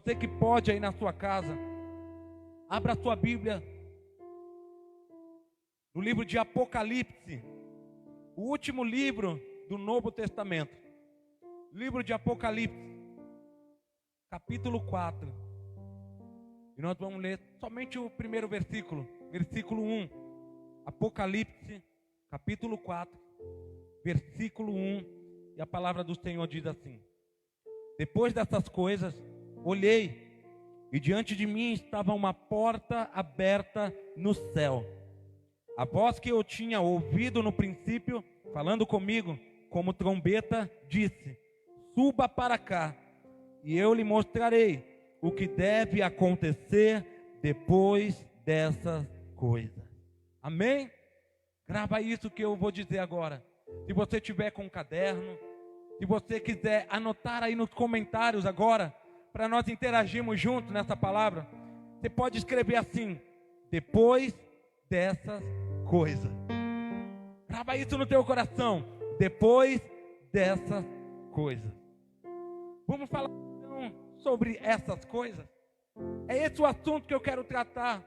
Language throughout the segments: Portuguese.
Você que pode aí na sua casa, abra a sua Bíblia no livro de Apocalipse, o último livro do Novo Testamento. Livro de Apocalipse, capítulo 4. E nós vamos ler somente o primeiro versículo, versículo 1. Apocalipse, capítulo 4, versículo 1. E a palavra do Senhor diz assim: depois dessas coisas, olhei, e diante de mim estava uma porta aberta no céu. A voz que eu tinha ouvido no princípio, falando comigo, como trombeta, disse: suba para cá, e eu lhe mostrarei o que deve acontecer depois dessas coisas. Amém? Grava isso que eu vou dizer agora. Se você tiver com um caderno, se você quiser anotar aí nos comentários agora, para nós interagirmos juntos nessa palavra, você pode escrever assim: depois dessas coisas. Grava isso no teu coração. Depois dessas coisas. Vamos falar então sobre essas coisas. É esse o assunto que eu quero tratar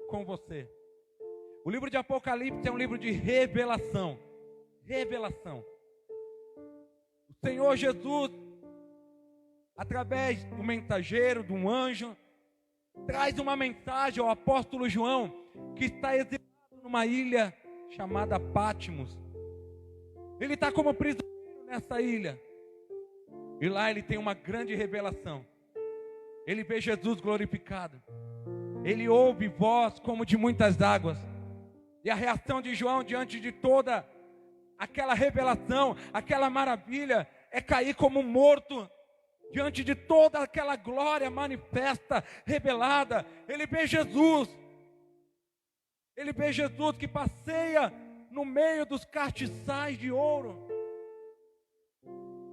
com você. O livro de Apocalipse é um livro de revelação. Revelação. O Senhor Jesus, através do mensageiro, de um anjo, traz uma mensagem ao apóstolo João, que está exilado numa ilha chamada Patmos. Ele está como prisioneiro nessa ilha. E lá ele tem uma grande revelação. Ele vê Jesus glorificado. Ele ouve voz como de muitas águas. E a reação de João diante de toda aquela revelação, aquela maravilha, é cair como morto diante de toda aquela glória manifesta, revelada. Ele vê Jesus. Ele vê Jesus que passeia no meio dos castiçais de ouro.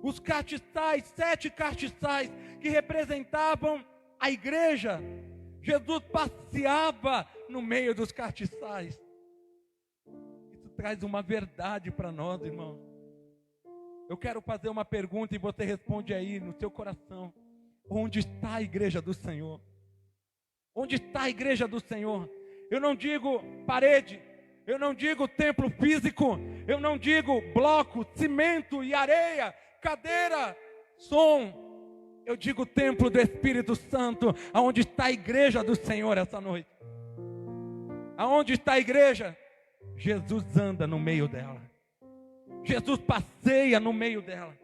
Os castiçais, 7 castiçais que representavam a igreja. Jesus passeava no meio dos castiçais. Isso traz uma verdade para nós, irmão. Eu quero fazer uma pergunta e você responde aí no seu coração: onde está a igreja do Senhor? Onde está a igreja do Senhor? Eu não digo parede, eu não digo templo físico, eu não digo bloco, cimento e areia, cadeira, som. Eu digo templo do Espírito Santo, aonde está a igreja do Senhor essa noite. Aonde está a igreja? Jesus anda no meio dela. Jesus passeia no meio dela.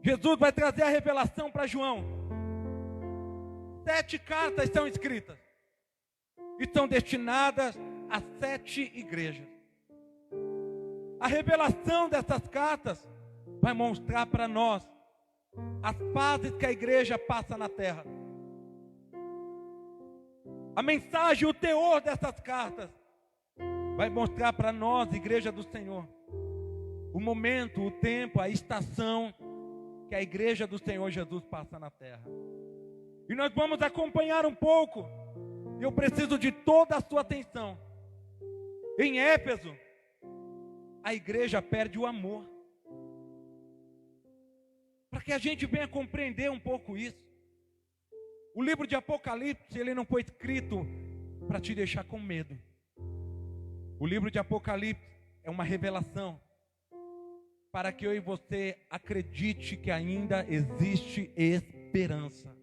Jesus vai trazer a revelação para João. 7 cartas são escritas e são destinadas a 7 igrejas. A revelação dessas cartas vai mostrar para nós as fases que a igreja passa na terra. A mensagem, o teor dessas cartas vai mostrar para nós, igreja do Senhor, o momento, o tempo, a estação que a igreja do Senhor Jesus passa na terra. E nós vamos acompanhar um pouco. Eu preciso de toda a sua atenção. Em Éfeso, a igreja perde o amor. Para que a gente venha compreender um pouco isso. O livro de Apocalipse, ele não foi escrito para te deixar com medo. O livro de Apocalipse é uma revelação para que eu e você acredite que ainda existe esperança.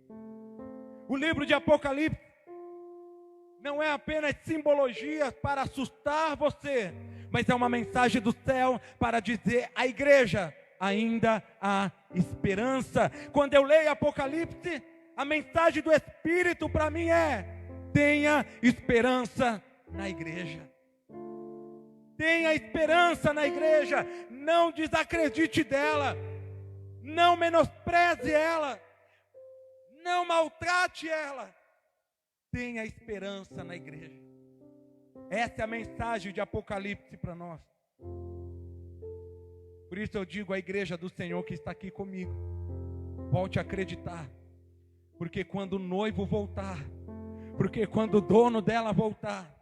O livro de Apocalipse não é apenas simbologia para assustar você, mas é uma mensagem do céu para dizer à igreja: ainda há esperança. Quando eu leio Apocalipse, a mensagem do Espírito para mim é: tenha esperança na igreja. Tenha esperança na igreja. Não desacredite dela. Não menospreze ela. Não maltrate ela. Tenha esperança na igreja. Essa é a mensagem de Apocalipse para nós. Por isso eu digo à igreja do Senhor que está aqui comigo: volte a acreditar. Porque quando o noivo voltar, porque quando o dono dela voltar,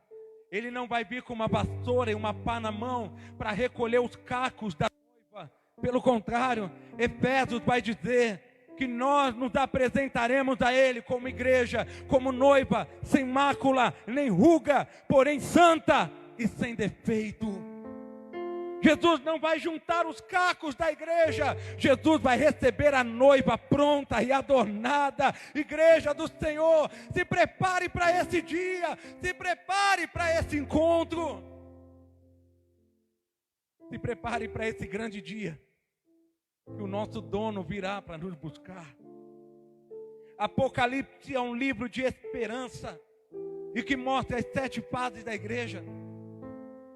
ele não vai vir com uma vassoura e uma pá na mão para recolher os cacos da noiva. Pelo contrário, Efésios vai dizer que nós nos apresentaremos a Ele como igreja, como noiva, sem mácula, nem ruga, porém santa e sem defeito. Jesus não vai juntar os cacos da igreja, Jesus vai receber a noiva pronta e adornada. Igreja do Senhor, se prepare para esse dia, se prepare para esse encontro, se prepare para esse grande dia, que o nosso dono virá para nos buscar. Apocalipse é um livro de esperança e que mostra as 7 fases da igreja.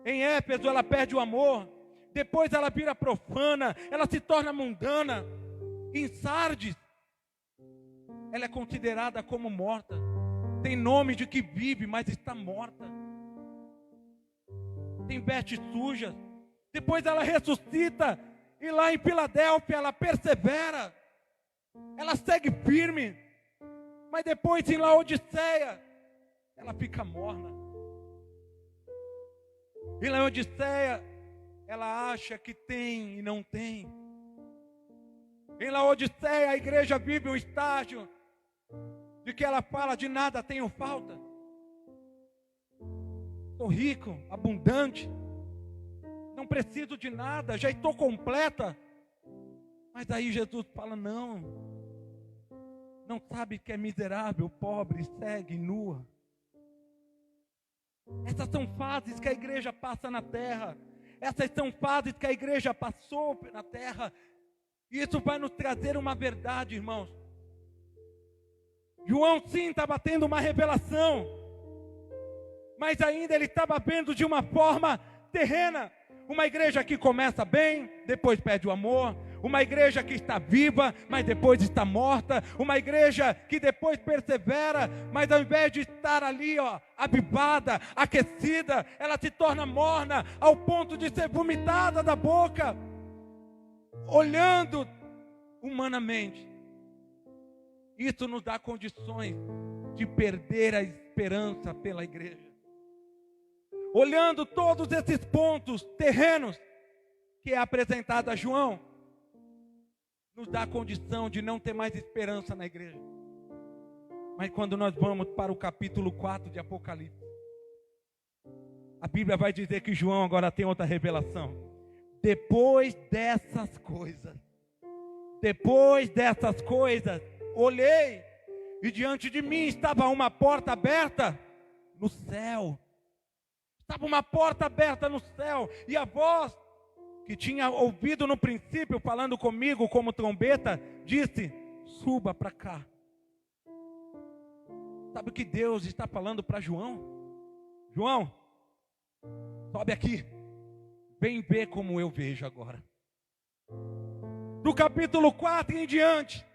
Em Éfeso ela perde o amor, depois ela vira profana, ela se torna mundana. Em Sardes ela é considerada como morta, tem nome de que vive, mas está morta, tem vestes sujas. Depois ela ressuscita, e lá em Filadélfia ela persevera, ela segue firme. Mas depois em Laodiceia ela fica morna. Em Laodiceia ela acha que tem e não tem. Em Laodiceia a igreja vive um estágio de que ela fala: de nada tenho falta, estou rico, abundante, não preciso de nada, já estou completa. Mas aí Jesus fala: não sabe que é miserável, pobre, cega e nua. Essas são fases que a igreja passa na terra. Essas são fases que a igreja passou na terra. E isso vai nos trazer uma verdade, irmãos. João sim estava tendo uma revelação, mas ainda ele estava vendo de uma forma terrena. Uma igreja que começa bem, depois perde o amor. Uma igreja que está viva, mas depois está morta. Uma igreja que depois persevera, mas ao invés de estar ali, avivada, aquecida, ela se torna morna, ao ponto de ser vomitada da boca. Olhando humanamente, isso nos dá condições de perder a esperança pela igreja. Olhando todos esses pontos terrenos que é apresentado a João, nos dá a condição de não ter mais esperança na igreja. Mas quando nós vamos para o capítulo 4 de Apocalipse, a Bíblia vai dizer que João agora tem outra revelação. Depois dessas coisas, olhei, e diante de mim estava uma porta aberta no céu. Estava uma porta aberta no céu, e a voz que tinha ouvido no princípio, falando comigo como trombeta, disse: suba para cá. Sabe o que Deus está falando para João? João, sobe aqui, vem ver como eu vejo agora. Do capítulo 4 em diante,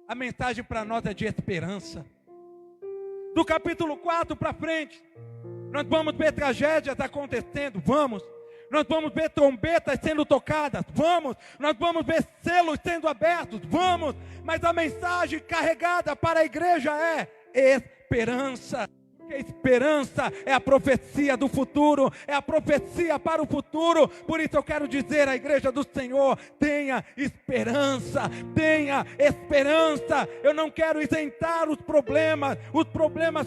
a mensagem para nós é de esperança. Do capítulo 4 para frente, nós vamos ver tragédias acontecendo, vamos. Nós vamos ver trombetas sendo tocadas, vamos. Nós vamos ver selos sendo abertos, vamos. Mas a mensagem carregada para a igreja é esperança. Porque esperança é a profecia do futuro, é a profecia para o futuro. Por isso eu quero dizer à igreja do Senhor: tenha esperança, tenha esperança. Eu não quero isentar os problemas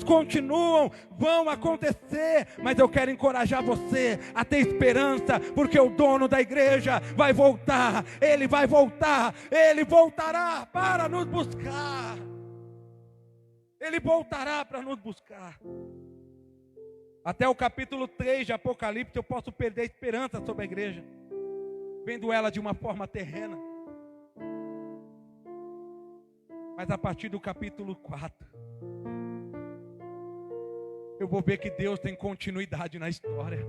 continuam, vão acontecer, mas eu quero encorajar você a ter esperança, porque o dono da igreja vai voltar, ele vai voltar, ele voltará para nos buscar. Ele voltará para nos buscar. Até o capítulo 3 de Apocalipse eu posso perder a esperança sobre a igreja, vendo ela de uma forma terrena. Mas a partir do capítulo 4, eu vou ver que Deus tem continuidade na história.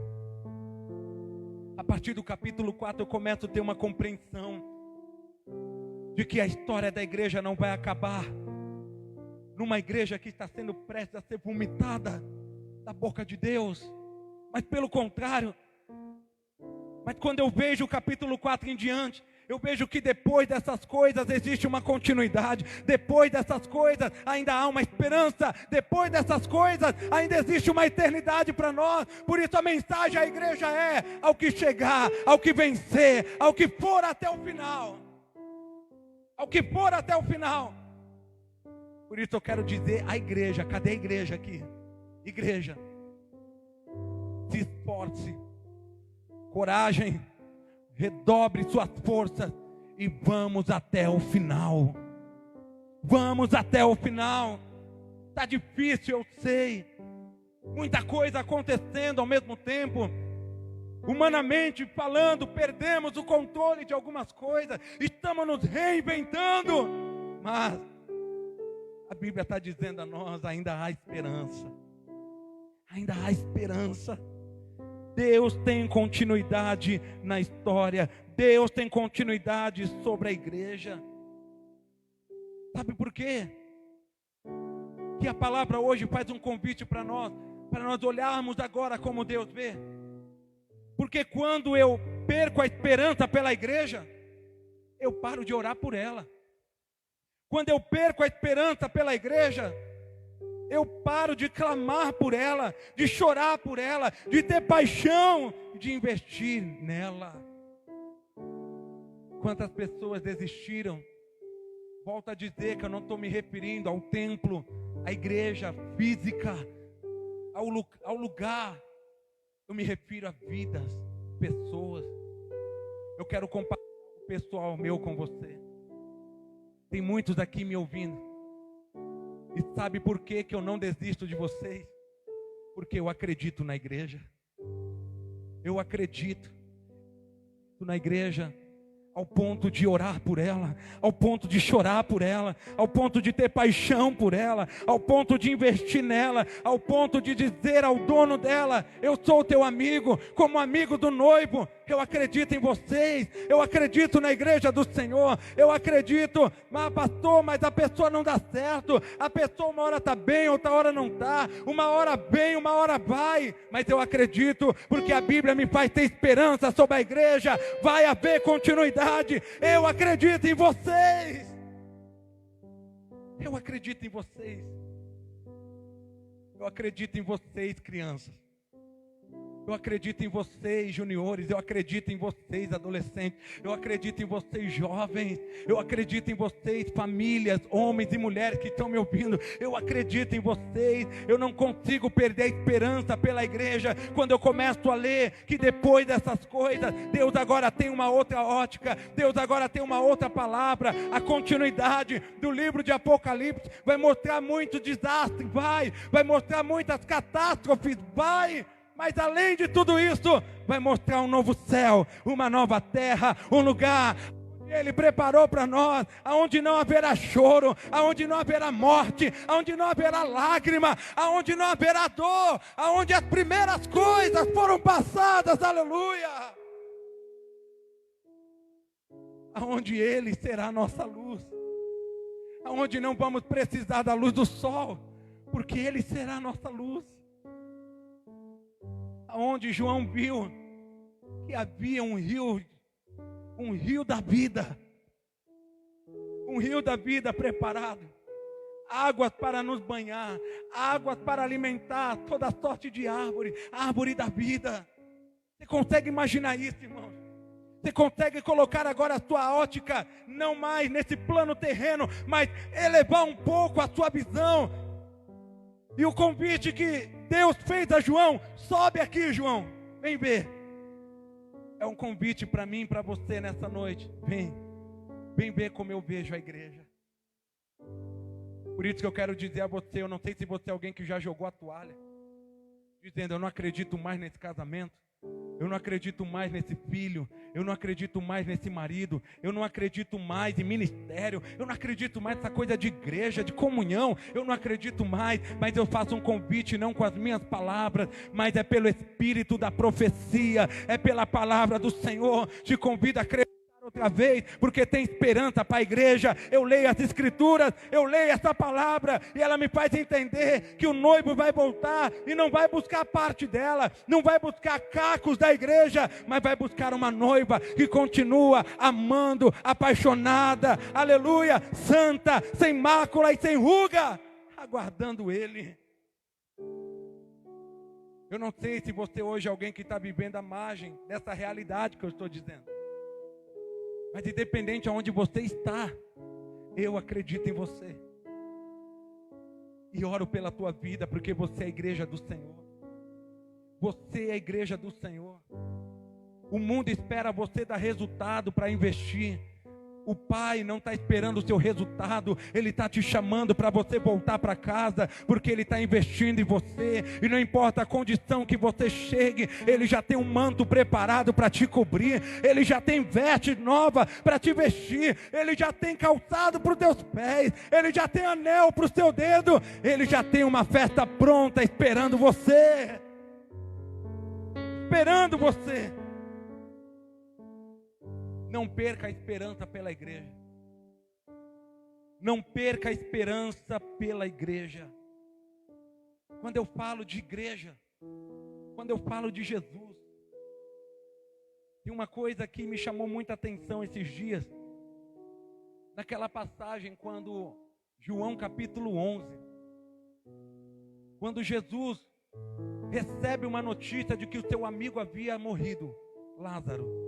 A partir do capítulo 4 eu começo a ter uma compreensão de que a história da igreja não vai acabar numa igreja que está sendo prestes a ser vomitada da boca de Deus, mas pelo contrário. Mas quando eu vejo o capítulo 4 em diante, eu vejo que depois dessas coisas existe uma continuidade. Depois dessas coisas ainda há uma esperança. Depois dessas coisas ainda existe uma eternidade para nós. Por isso a mensagem à igreja é: ao que chegar, ao que vencer, ao que for até o final. ao que for até o final. Por isso eu quero dizer à igreja, cadê a igreja aqui? Igreja, se esforce, coragem, redobre suas forças e vamos até o final. Vamos até o final. Está difícil, eu sei. Muita coisa acontecendo ao mesmo tempo. Humanamente falando, perdemos o controle de algumas coisas. Estamos nos reinventando. Mas a Bíblia está dizendo a nós, ainda há esperança. Ainda há esperança. Deus tem continuidade na história. Deus tem continuidade sobre a igreja. Sabe por quê? Que a palavra hoje faz um convite para nós olharmos agora como Deus vê. Porque quando eu perco a esperança pela igreja, eu paro de orar por ela. Quando eu perco a esperança pela igreja, eu paro de clamar por ela, de chorar por ela, de ter paixão, de investir nela. Quantas pessoas desistiram? Volto a dizer que eu não estou me referindo ao templo, à igreja física, ao lugar. Eu me refiro a vidas, pessoas. Eu quero compartilhar o pessoal meu com você. Tem muitos aqui me ouvindo. E sabe por que eu não desisto de vocês? Porque eu acredito na igreja. Eu acredito na igreja ao ponto de orar por ela, ao ponto de chorar por ela, ao ponto de ter paixão por ela, ao ponto de investir nela, ao ponto de dizer ao dono dela: eu sou teu amigo, como amigo do noivo. Eu acredito em vocês, eu acredito na igreja do Senhor, eu acredito. Mas pastor, mas a pessoa não dá certo, a pessoa uma hora está bem, outra hora não está, uma hora bem, uma hora vai. Mas eu acredito, porque a Bíblia me faz ter esperança sobre a igreja. Vai haver continuidade. Eu acredito em vocês. Eu acredito em vocês. Eu acredito em vocês, crianças. Eu acredito em vocês, juniores. Eu acredito em vocês, adolescentes. Eu acredito em vocês, jovens. Eu acredito em vocês, famílias, homens e mulheres que estão me ouvindo. Eu acredito em vocês. Eu não consigo perder a esperança pela igreja quando eu começo a ler que depois dessas coisas, Deus agora tem uma outra ótica. Deus agora tem uma outra palavra. A continuidade do livro de Apocalipse vai mostrar muito desastre, vai mostrar muitas catástrofes, mas além de tudo isso, vai mostrar um novo céu, uma nova terra, um lugar onde Ele preparou para nós, aonde não haverá choro, aonde não haverá morte, aonde não haverá lágrima, aonde não haverá dor, aonde as primeiras coisas foram passadas, aleluia. Aonde Ele será a nossa luz, aonde não vamos precisar da luz do sol, porque Ele será a nossa luz. Onde João viu que havia um rio da vida, um rio da vida preparado, águas para nos banhar, águas para alimentar toda sorte de árvore da vida. Você consegue imaginar isso, irmão? Você consegue colocar agora a sua ótica, não mais nesse plano terreno, mas elevar um pouco a sua visão. E o convite que Deus fez a João: sobe aqui, João, vem ver. É um convite para mim e para você nessa noite. Vem ver como eu vejo a igreja. Por isso que eu quero dizer a você, eu não sei se você é alguém que já jogou a toalha, dizendo: eu não acredito mais nesse casamento, eu não acredito mais nesse filho, eu não acredito mais nesse marido, eu não acredito mais em ministério, eu não acredito mais nessa coisa de igreja, de comunhão, eu não acredito mais. Mas eu faço um convite não com as minhas palavras, mas é pelo Espírito da profecia, é pela palavra do Senhor. Te convido a crer outra vez, porque tem esperança para a igreja. Eu leio as escrituras, eu leio essa palavra e ela me faz entender que o noivo vai voltar e não vai buscar parte dela, não vai buscar cacos da igreja, mas vai buscar uma noiva que continua amando, apaixonada, aleluia, santa, sem mácula e sem ruga, aguardando Ele. Eu não sei se você hoje é alguém que está vivendo à margem dessa realidade que eu estou dizendo. Mas independente de onde você está, eu acredito em você. E oro pela tua vida, porque você é a igreja do Senhor. Você é a igreja do Senhor. O mundo espera você dar resultado para investir. O Pai não está esperando o seu resultado. Ele está te chamando para você voltar para casa, porque Ele está investindo em você. E não importa a condição que você chegue, Ele já tem um manto preparado para te cobrir. Ele já tem veste nova para te vestir. Ele já tem calçado para os teus pés. Ele já tem anel para o seu dedo. Ele já tem uma festa pronta esperando você. Esperando você. Não perca a esperança pela igreja. Não perca a esperança pela igreja. Quando eu falo de igreja, quando eu falo de Jesus, tem uma coisa que me chamou muita atenção esses dias. Naquela passagem quando João capítulo 11, quando Jesus recebe uma notícia de que o seu amigo havia morrido, Lázaro.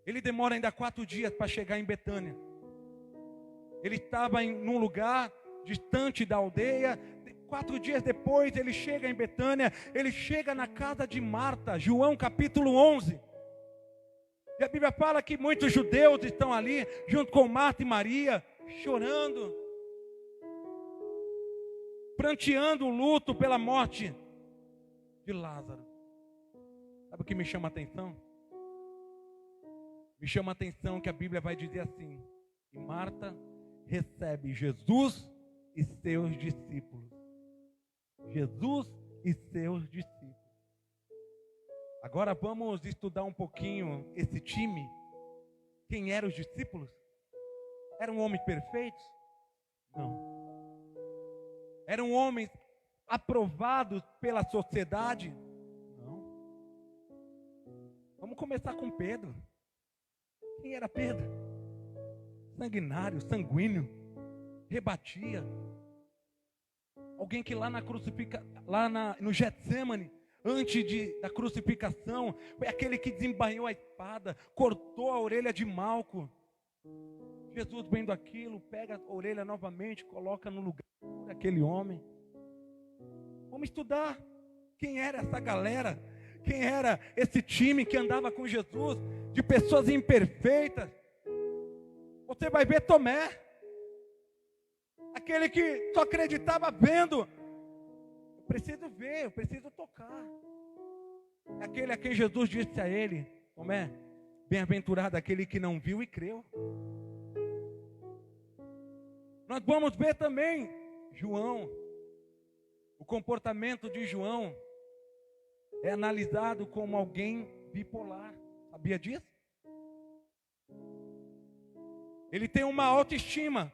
Ele demora ainda 4 dias para chegar em Betânia. Ele estava num lugar distante da aldeia. 4 dias depois ele chega em Betânia. Ele chega na casa de Marta, João capítulo 11. E a Bíblia fala que muitos judeus estão ali, junto com Marta e Maria, chorando, pranteando o luto pela morte de Lázaro. Sabe o que me chama a atenção? Me chama a atenção que a Bíblia vai dizer assim: e Marta recebe Jesus e seus discípulos. Jesus e seus discípulos. Agora vamos estudar um pouquinho esse time. Quem eram os discípulos? Eram homens perfeitos? Não. Eram homens aprovados pela sociedade? Não. Vamos começar com Pedro. Quem era Pedro? Sanguinário, sanguíneo, rebatia. Alguém que lá no Getsemane, antes da crucificação, foi aquele que desembainhou a espada, cortou a orelha de Malco. Jesus, vendo aquilo, pega a orelha novamente, coloca no lugar daquele homem. Vamos estudar quem era essa galera, quem era esse time que andava com Jesus, de pessoas imperfeitas. Você vai ver Tomé, aquele que só acreditava vendo. Eu preciso ver, eu preciso tocar. É aquele a quem Jesus disse a ele: Tomé, bem-aventurado aquele que não viu e creu. Nós vamos ver também João. O comportamento de João é analisado como alguém bipolar. Sabia disso? Ele tem uma autoestima,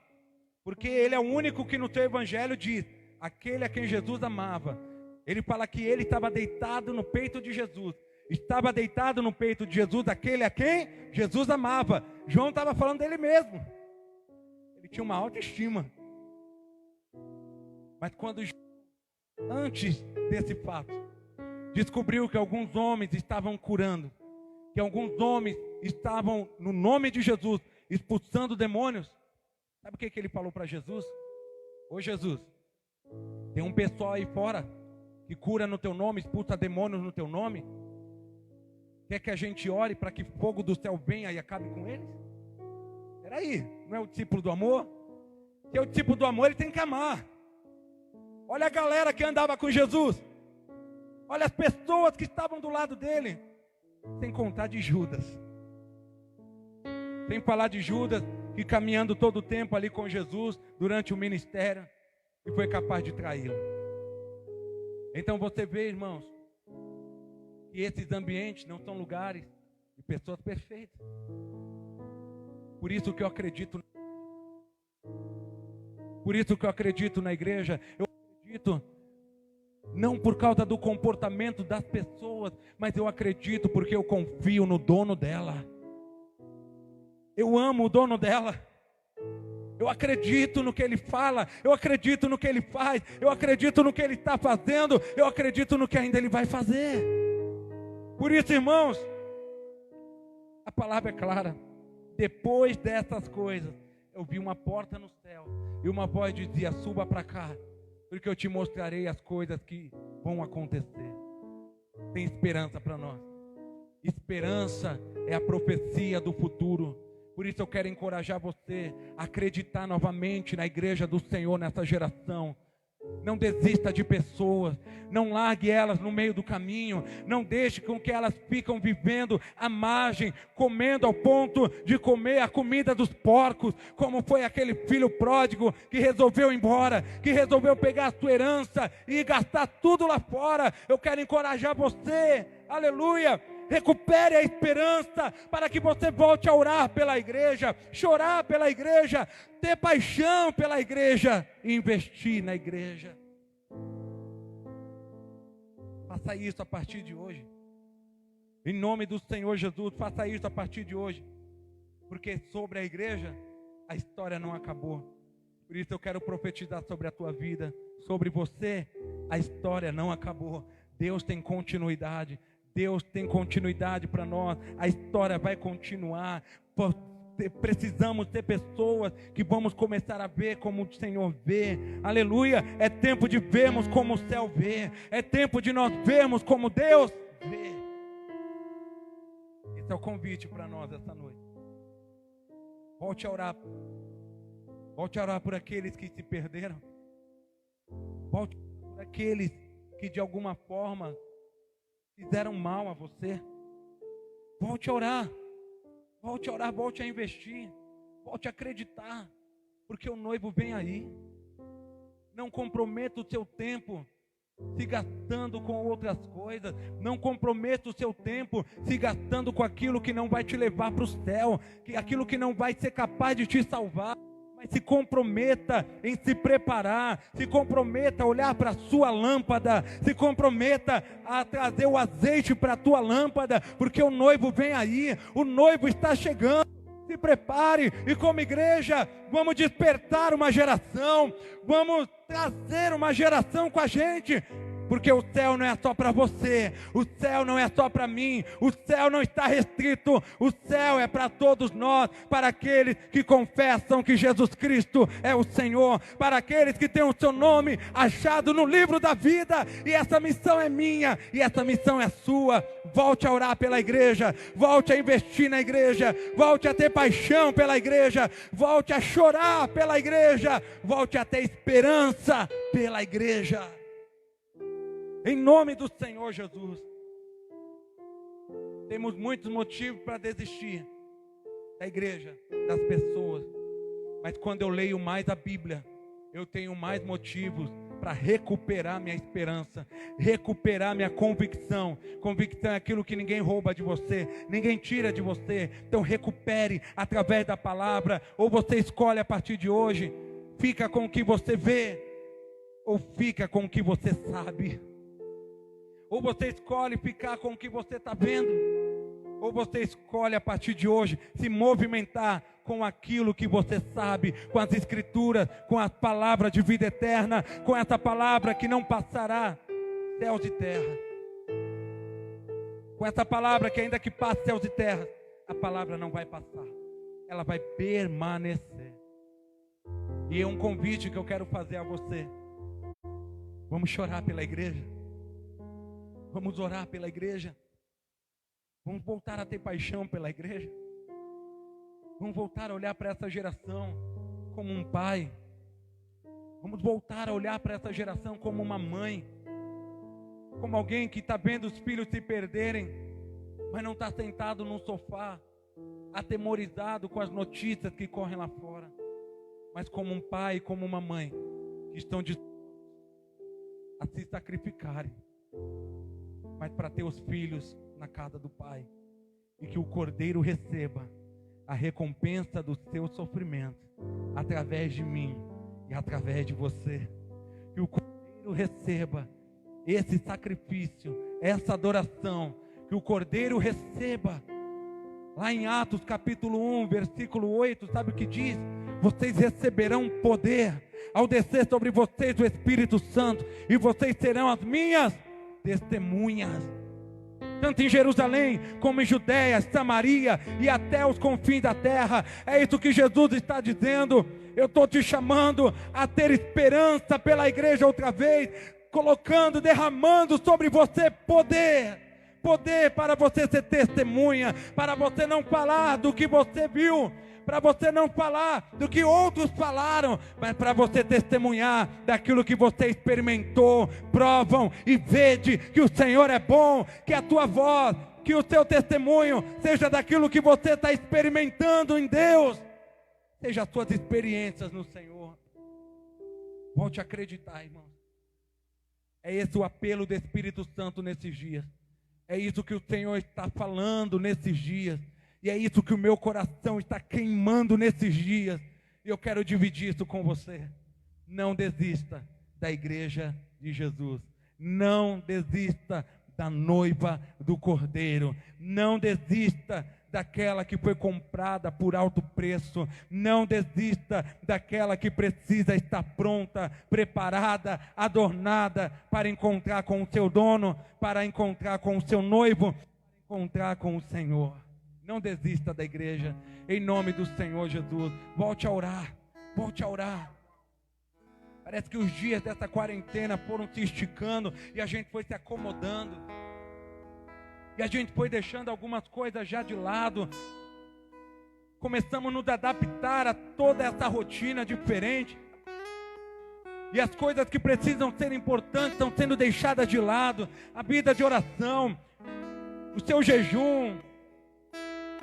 porque ele é o único que no teu evangelho diz: aquele a quem Jesus amava. Ele fala que ele estava deitado no peito de Jesus. Estava deitado no peito de Jesus aquele a quem Jesus amava. João estava falando dele mesmo. Ele tinha uma autoestima. Mas quando, antes desse fato, descobriu que alguns homens estavam curando, que alguns homens estavam, no nome de Jesus, expulsando demônios, sabe o que ele falou para Jesus? Ô Jesus, tem um pessoal aí fora que cura no teu nome, expulsa demônios no teu nome. Quer que a gente ore para que fogo do céu venha e acabe com eles? Peraí, não é o discípulo do amor? Se é o discípulo do amor, ele tem que amar. Olha a galera que andava com Jesus. Olha as pessoas que estavam do lado dele. Sem contar de Judas. Sem falar de Judas, que caminhando todo o tempo ali com Jesus, durante o ministério, e foi capaz de traí-lo. Então você vê, irmãos, que esses ambientes não são lugares de pessoas perfeitas. Por isso que eu acredito. Por isso que eu acredito na igreja. Eu acredito não por causa do comportamento das pessoas, mas eu acredito porque eu confio no dono dela. Eu amo o dono dela. Eu acredito no que ele fala, eu acredito no que ele faz, eu acredito no que ele está fazendo, eu acredito no que ainda ele vai fazer. Por isso, irmãos, A palavra é clara. Depois dessas coisas, eu vi uma porta no céu e uma voz dizia: suba para cá, porque eu te mostrarei as coisas que vão acontecer. Tem esperança para nós. Esperança é a profecia do futuro. Por isso eu quero encorajar você a acreditar novamente na igreja do Senhor nessa geração. Não desista de pessoas, não largue elas no meio do caminho, não deixe com que elas ficam vivendo à margem, comendo ao ponto de comer a comida dos porcos, como foi aquele filho pródigo que resolveu ir embora, que resolveu pegar a sua herança e gastar tudo lá fora. Eu quero encorajar você, aleluia. Recupere a esperança para que você volte a orar pela igreja, chorar pela igreja, ter paixão pela igreja e investir na igreja. Faça isso a partir de hoje. Em nome do Senhor Jesus, faça isso a partir de hoje. Porque sobre a igreja, a história não acabou. Por isso eu quero profetizar sobre a tua vida, sobre você, a história não acabou. Deus tem continuidade. Deus tem continuidade para nós, a história vai continuar. Precisamos ter pessoas que vamos começar a ver como o Senhor vê, aleluia. É tempo de vermos como o céu vê, é tempo de nós vermos como Deus vê. Esse é o convite para nós essa noite. Volte a orar por aqueles que se perderam, volte por aqueles que de alguma forma fizeram mal a você. Volte a orar, volte a investir, volte a acreditar, porque o noivo vem aí. Não comprometa o seu tempo se gastando com outras coisas, não comprometa o seu tempo se gastando com aquilo que não vai te levar para o céu, aquilo que não vai ser capaz de te salvar. Mas se comprometa em se preparar, se comprometa a olhar para a sua lâmpada, se comprometa a trazer o azeite para a tua lâmpada, porque o noivo vem aí, o noivo está chegando. Se prepare, e como igreja, vamos despertar uma geração, vamos trazer uma geração com a gente. Porque o céu não é só para você, o céu não é só para mim, o céu não está restrito, o céu é para todos nós, para aqueles que confessam que Jesus Cristo é o Senhor, para aqueles que têm o seu nome achado no livro da vida. E essa missão é minha, e essa missão é sua. Volte a orar pela igreja, volte a investir na igreja, volte a ter paixão pela igreja, volte a chorar pela igreja, volte a ter esperança pela igreja. Em nome do Senhor Jesus. Temos muitos motivos para desistir da igreja, das pessoas. Mas quando eu leio mais a Bíblia, eu tenho mais motivos para recuperar minha esperança, recuperar minha convicção. Convicção é aquilo que ninguém rouba de você, ninguém tira de você. Então recupere através da palavra. Ou você escolhe a partir de hoje, fica com o que você vê, ou fica com o que você sabe. Ou você escolhe ficar com o que você está vendo, ou você escolhe a partir de hoje se movimentar com aquilo que você sabe, com as escrituras, com a palavra de vida eterna, com essa palavra que não passará céus e terra. Com essa palavra que ainda que passe céus e terra, a palavra não vai passar, ela vai permanecer. E é um convite que eu quero fazer a você. Vamos chorar pela igreja. Vamos orar pela igreja. Vamos voltar a ter paixão pela igreja. Vamos voltar a olhar para essa geração como um pai. Vamos voltar a olhar para essa geração como uma mãe. Como alguém que está vendo os filhos se perderem, mas não está sentado num sofá, atemorizado com as notícias que correm lá fora. Mas como um pai e como uma mãe que estão dispostos a se sacrificarem, mas para ter os filhos na casa do Pai, e que o Cordeiro receba a recompensa do seu sofrimento, através de mim e através de você. Que o Cordeiro receba esse sacrifício, essa adoração, que o Cordeiro receba. Lá em Atos capítulo 1, versículo 8, sabe o que diz? Vocês receberão poder ao descer sobre vocês o Espírito Santo, e vocês serão as minhas testemunhas. tanto em Jerusalém, como em Judéia, Samaria e até os confins da terra. É isso que Jesus está dizendo. Eu estou te chamando a ter esperança pela igreja outra vez, colocando, derramando sobre você poder para você ser testemunha, para você não falar do que você viu, para você não falar do que outros falaram, mas para você testemunhar daquilo que você experimentou. Provam e vede que o Senhor é bom, que a tua voz, que o teu testemunho seja daquilo que você está experimentando em Deus, seja as suas experiências no Senhor. Volte a acreditar, irmão. É esse o apelo do Espírito Santo nesses dias. É isso que o Senhor está falando nesses dias. E é isso que o meu coração está queimando nesses dias. E eu quero dividir isso com você. Não desista da igreja de Jesus. Não desista da noiva do Cordeiro. Não desista daquela que foi comprada por alto preço. Não desista daquela que precisa estar pronta, preparada, adornada para encontrar com o seu dono, para encontrar com o seu noivo, para encontrar com o Senhor. Não desista da igreja, em nome do Senhor Jesus. Volte a orar, volte a orar. Parece que os dias dessa quarentena foram se esticando e a gente foi se acomodando. E a gente foi deixando algumas coisas já de lado. Começamos a nos adaptar a toda essa rotina diferente. E as coisas que precisam ser importantes estão sendo deixadas de lado. A vida de oração, o seu jejum,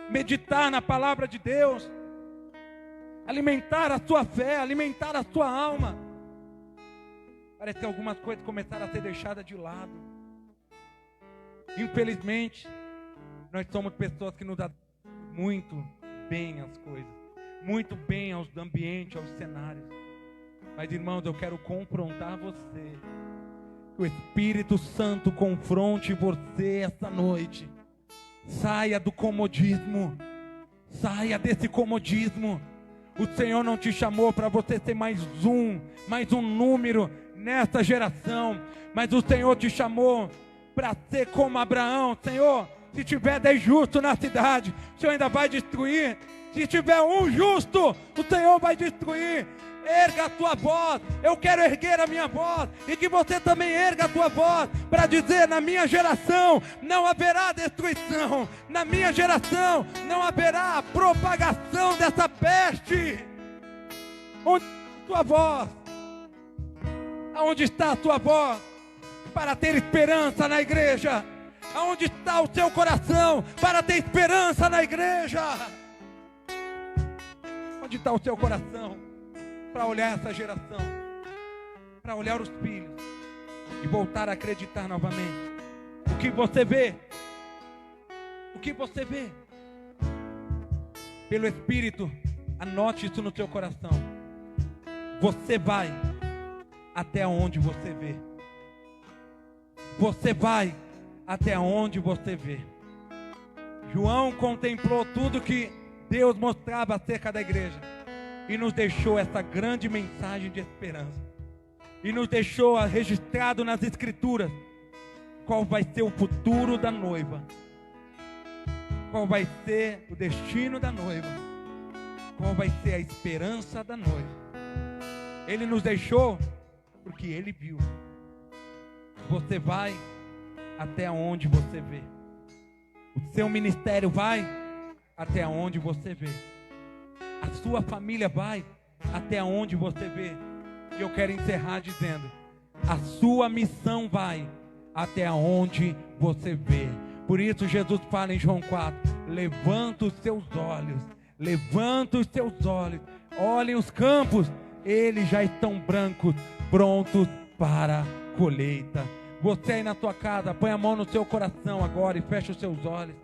meditar na palavra de Deus, alimentar a sua fé, alimentar a sua alma. Parece que algumas coisas começaram a ser deixadas de lado. Infelizmente, nós somos pessoas que nos dão muito bem as coisas, muito bem aos ambientes, aos cenários. Mas, irmãos, eu quero confrontar você. Que o Espírito Santo confronte você essa noite. Saia do comodismo. Saia desse comodismo. O Senhor não te chamou para você ser mais um número nessa geração. Mas o Senhor te chamou para ser como Abraão. Senhor, se tiver 10 justos na cidade, o Senhor ainda vai destruir. Se tiver um justo, o Senhor vai destruir. Erga a tua voz. Eu quero erguer a minha voz, e que você também erga a tua voz, para dizer: na minha geração não haverá destruição, na minha geração não haverá propagação dessa peste. Onde está a tua voz? Aonde está a tua voz para ter esperança na igreja? Aonde está o seu coração para ter esperança na igreja? Onde está o seu coração para olhar essa geração, para olhar os filhos e voltar a acreditar novamente? O que você vê? O que você vê? Pelo Espírito, anote isso no seu coração. Você vai até onde você vê. Você vai até onde você vê. João contemplou tudo que Deus mostrava acerca da igreja e nos deixou essa grande mensagem de esperança. E nos deixou registrado nas Escrituras qual vai ser o futuro da noiva, qual vai ser o destino da noiva, qual vai ser a esperança da noiva. Ele nos deixou porque Ele viu. Você vai até onde você vê. O seu ministério vai até onde você vê. A sua família vai até onde você vê. E eu quero encerrar dizendo: a sua missão vai até onde você vê. Por isso Jesus fala em João 4: levanta os seus olhos, levanta os seus olhos, olhem os campos, eles já estão brancos, prontos para a colheita. Você aí na sua casa, põe a mão no seu coração agora e fecha os seus olhos.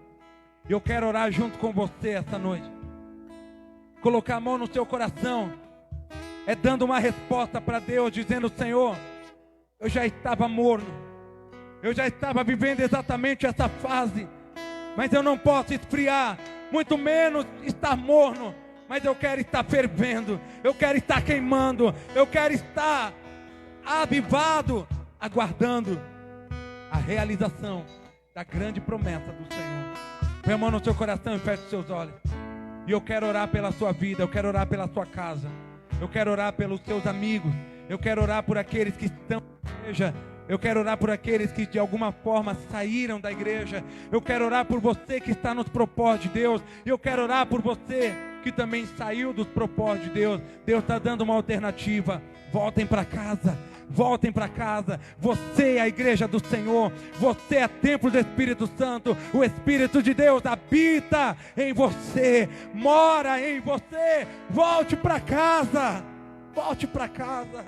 Eu quero orar junto com você essa noite. Colocar a mão no seu coração é dando uma resposta para Deus, dizendo: Senhor, eu já estava morno, eu já estava vivendo exatamente essa fase, mas eu não posso esfriar, muito menos estar morno. Mas eu quero estar fervendo, eu quero estar queimando, eu quero estar avivado, aguardando a realização da grande promessa do Senhor. Põe a mão no seu coração e feche os seus olhos. E eu quero orar pela sua vida, eu quero orar pela sua casa, eu quero orar pelos seus amigos, eu quero orar por aqueles que estão na igreja, eu quero orar por aqueles que de alguma forma saíram da igreja, eu quero orar por você que está nos propósitos de Deus, eu quero orar por você que também saiu dos propósitos de Deus. Deus está dando uma alternativa. Voltem para casa. Voltem para casa. Você é a igreja do Senhor. Você é templo do Espírito Santo. O Espírito de Deus habita em você, mora em você. Volte para casa. Volte para casa.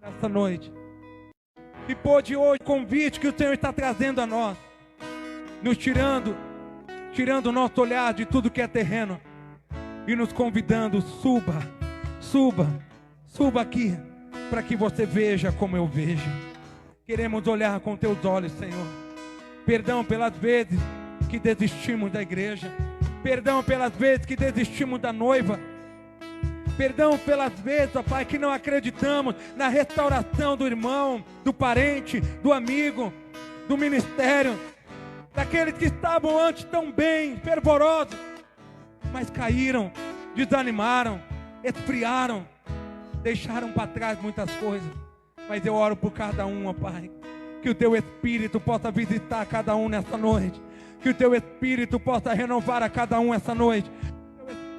Nessa noite, e pôde hoje o convite que o Senhor está trazendo a nós, nos tirando o nosso olhar de tudo que é terreno e nos convidando: suba aqui, para que você veja como eu vejo. Queremos olhar com teus olhos, Senhor. Perdão pelas vezes que desistimos da igreja, perdão pelas vezes que desistimos da noiva, perdão pelas vezes, ó Pai, que não acreditamos na restauração do irmão, do parente, do amigo, do ministério, daqueles que estavam antes tão bem, fervorosos, mas caíram, desanimaram, esfriaram, deixaram para trás muitas coisas. Mas eu oro por cada um, ó Pai, que o Teu Espírito possa visitar cada um nessa noite, que o Teu Espírito possa renovar a cada um essa noite,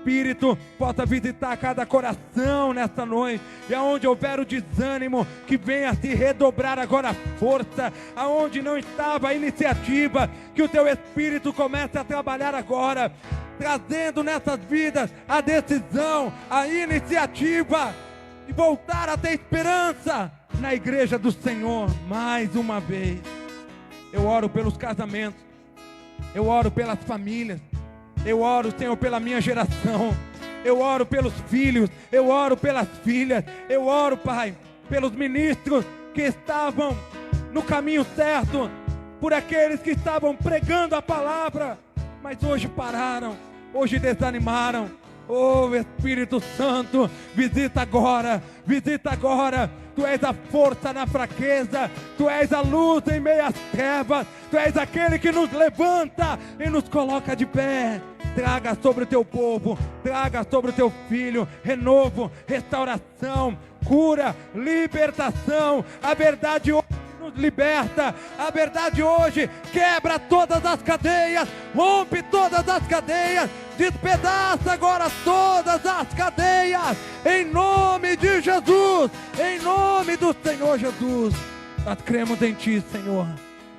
Espírito possa visitar cada coração nesta noite, e aonde houver o desânimo, que venha se redobrar agora a força, aonde não estava a iniciativa, que o Teu Espírito comece a trabalhar agora, trazendo nessas vidas a decisão, a iniciativa, e voltar a ter esperança na igreja do Senhor. Mais uma vez, eu oro pelos casamentos, eu oro pelas famílias, eu oro, Senhor, pela minha geração, eu oro pelos filhos, eu oro pelas filhas, eu oro, Pai, pelos ministros que estavam no caminho certo, por aqueles que estavam pregando a palavra, mas hoje pararam, hoje desanimaram. Oh, Espírito Santo, visita agora, Tu és a força na fraqueza, Tu és a luz em meio às trevas, Tu és aquele que nos levanta e nos coloca de pé. Traga sobre o Teu povo, traga sobre o Teu filho renovo, restauração, cura, libertação. A verdade hoje nos liberta, a verdade hoje quebra todas as cadeias, rompe todas as cadeias, despedaça agora todas as cadeias, em nome de Jesus, em nome do Senhor Jesus. Nós cremos em Ti, Senhor,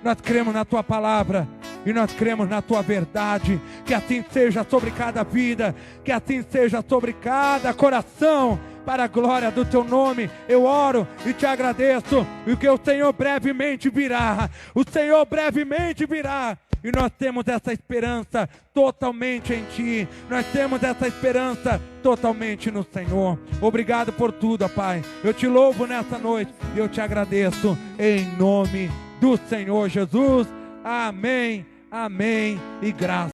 nós cremos na Tua palavra e nós cremos na Tua verdade. Que assim seja sobre cada vida, que assim seja sobre cada coração, para a glória do Teu nome. Eu oro e Te agradeço, porque o Senhor brevemente virá, o Senhor brevemente virá, e nós temos essa esperança totalmente em Ti, nós temos essa esperança totalmente no Senhor. Obrigado por tudo, Pai, eu Te louvo nessa noite, e eu Te agradeço, em nome do Senhor Jesus, amém, amém, e graças.